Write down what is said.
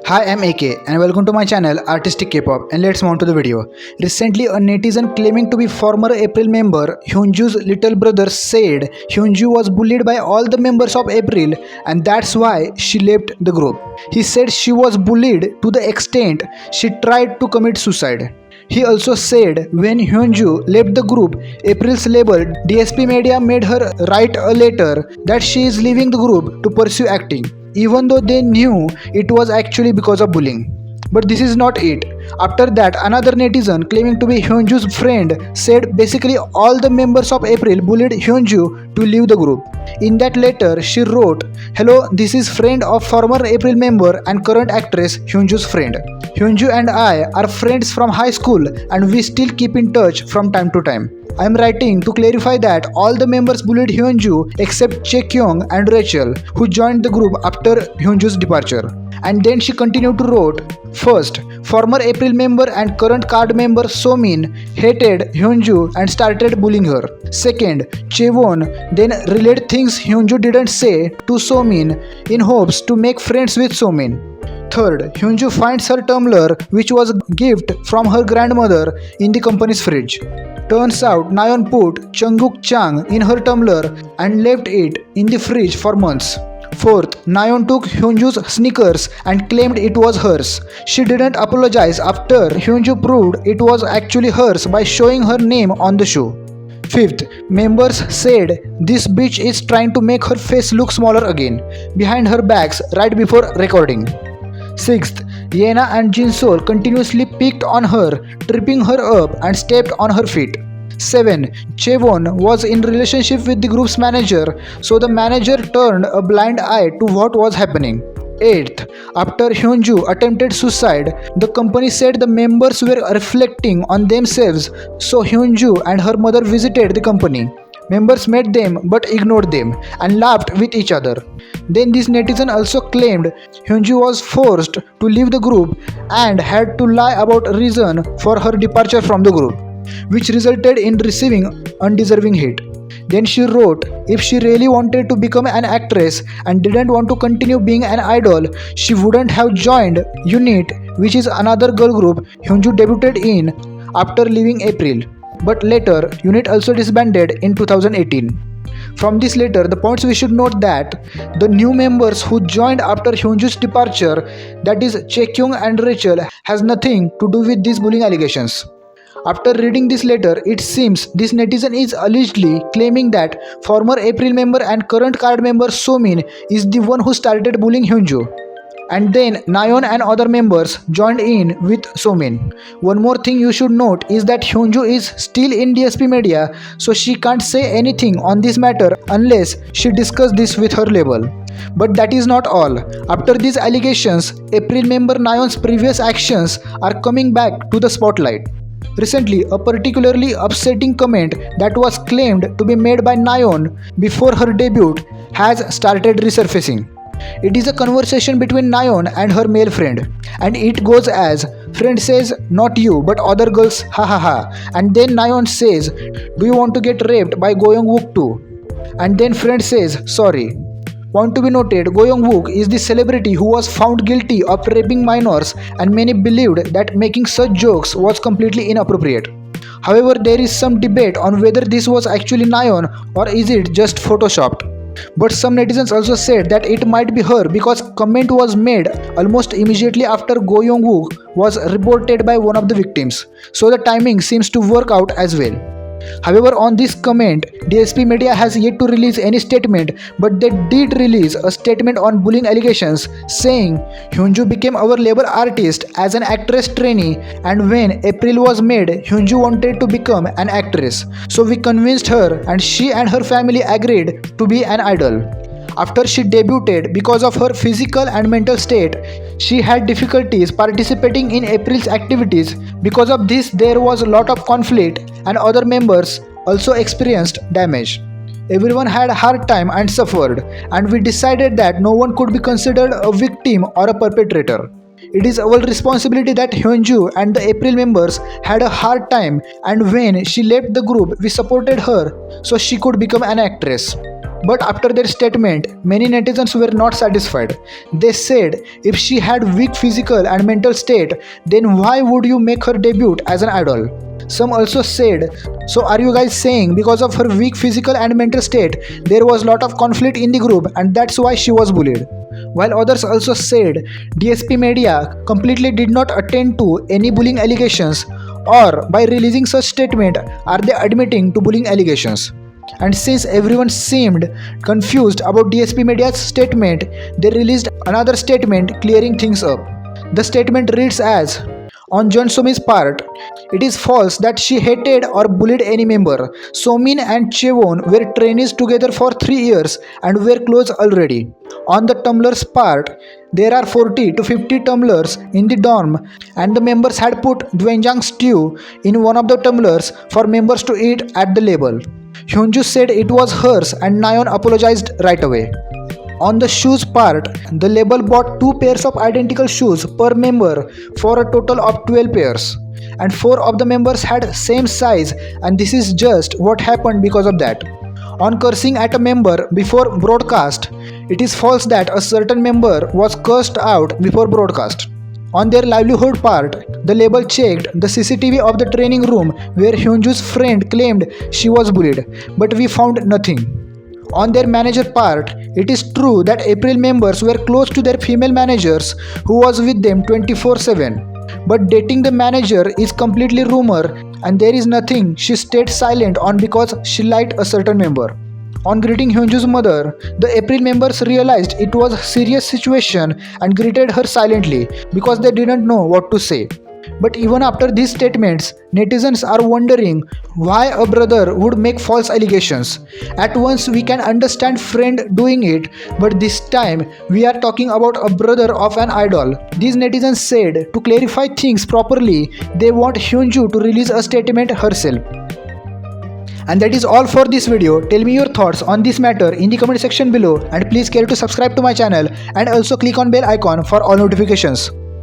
Hi, I'm AK and welcome to my channel Artistic K-pop, and let's move on to the video. Recently, a netizen claiming to be former April member Hyunju's little brother said Hyunju was bullied by all the members of April and that's why she left the group. He said she was bullied to the extent she tried to commit suicide. He also said when Hyunju left the group, April's label DSP Media made her write a letter that she is leaving the group to pursue acting, even though they knew it was actually because of bullying. But this is not it. After that, another netizen claiming to be Hyunju's friend said basically all the members of April bullied Hyunju to leave the group. In that letter, she wrote, "Hello, this is friend of former April member and current actress Hyunju's friend. Hyunju and I are friends from high school and we still keep in touch from time to time. I am writing to clarify that all the members bullied Hyunju except Chaekyung and Rachel, who joined the group after Hyunju's departure." And then she continued to write, "First, former April member and current card member Somin hated Hyunju and started bullying her. Second, Chaewon then relayed things Hyunju didn't say to Somin in hopes to make friends with Somin. Third, Hyunju finds her tumbler, which was a gift from her grandmother, in the company's fridge. Turns out Nayeon put Jungkook Chang in her tumbler and left it in the fridge for months. Fourth, Nayeon took Hyunju's sneakers and claimed it was hers. She didn't apologize after Hyunju proved it was actually hers by showing her name on the shoe. Fifth, members said this bitch is trying to make her face look smaller again, behind her backs right before recording. Sixth, Yena and Jinsol continuously picked on her, tripping her up and stepped on her feet. 7. Chaewon was in relationship with the group's manager, so the manager turned a blind eye to what was happening. 8th, after Hyunju attempted suicide, the company said the members were reflecting on themselves, so Hyunju and her mother visited the company. Members met them but ignored them and laughed with each other. Then this netizen also claimed Hyunju was forced to leave the group and had to lie about reason for her departure from the group, which resulted in receiving undeserving hate. Then she wrote, if she really wanted to become an actress and didn't want to continue being an idol, she wouldn't have joined UNIT, which is another girl group Hyunju debuted in after leaving April. But later, UNIT also disbanded in 2018. From this letter, the points we should note that the new members who joined after Hyunju's departure, that is Chaekyung and Rachel, has nothing to do with these bullying allegations. After reading this letter, it seems this netizen is allegedly claiming that former April member and current card member Somin is the one who started bullying Hyunju. And then Nayeon and other members joined in with Somin. One more thing you should note is that Hyunju is still in DSP Media, so she can't say anything on this matter unless she discusses this with her label. But that is not all. After these allegations, April member Nayeon's previous actions are coming back to the spotlight. Recently, a particularly upsetting comment that was claimed to be made by Nayeon before her debut has started resurfacing. It is a conversation between Nayeon and her male friend, and it goes as, "Friend says, not you, but other girls, ha ha ha." And then Nayeon says, "Do you want to get raped by Go Young Wook too?" And then friend says, "Sorry." Point to be noted, Go Young Wook is the celebrity who was found guilty of raping minors, and many believed that making such jokes was completely inappropriate. However, there is some debate on whether this was actually Nayeon or is it just photoshopped. But some netizens also said that it might be her because comment was made almost immediately after Go Young Wook was reported by one of the victims, so the timing seems to work out as well. However, on this comment, DSP Media has yet to release any statement, but they did release a statement on bullying allegations saying, "Hyunju became our label artist as an actress trainee, and when April was made, Hyunju wanted to become an actress. So we convinced her and she and her family agreed to be an idol. After she debuted, because of her physical and mental state, she had difficulties participating in April's activities. Because of this, there was a lot of conflict and other members also experienced damage. Everyone had a hard time and suffered, and we decided that no one could be considered a victim or a perpetrator. It is our responsibility that Hyunju and the April members had a hard time, and when she left the group, we supported her so she could become an actress." But after their statement, many netizens were not satisfied. They said if she had weak physical and mental state, then why would you make her debut as an idol? Some also said, so are you guys saying because of her weak physical and mental state, there was lot of conflict in the group and that's why she was bullied? While others also said DSP Media completely did not attend to any bullying allegations, or by releasing such statement are they admitting to bullying allegations? And since everyone seemed confused about DSP Media's statement, they released another statement clearing things up. The statement reads as, on John Somi's part, it is false that she hated or bullied any member. Somin and Chewon were trainees together for 3 years and were close already. On the Tumblr's part, there are 40 to 50 tumblers in the dorm and the members had put doenjang stew in one of the tumblers for members to eat at the label. Hyunju said it was hers and Nayeon apologized right away. On the shoes part, the label bought 2 pairs of identical shoes per member for a total of 12 pairs. And 4 of the members had same size, and this is just what happened because of that. On cursing at a member before broadcast, it is false that a certain member was cursed out before broadcast. On their livelihood part, the label checked the CCTV of the training room where Hyunju's friend claimed she was bullied, but we found nothing. On their manager part, it is true that April members were close to their female managers who was with them 24/7. But dating the manager is completely rumor and there is nothing she stayed silent on because she liked a certain member. On greeting Hyunju's mother, the April members realized it was a serious situation and greeted her silently because they didn't know what to say. But even after these statements, netizens are wondering why a brother would make false allegations. At once we can understand friend doing it, but this time we are talking about a brother of an idol. These netizens said to clarify things properly, they want Hyunju to release a statement herself. And that is all for this video. Tell me your thoughts on this matter in the comment section below and please care to subscribe to my channel and also click on bell icon for all notifications.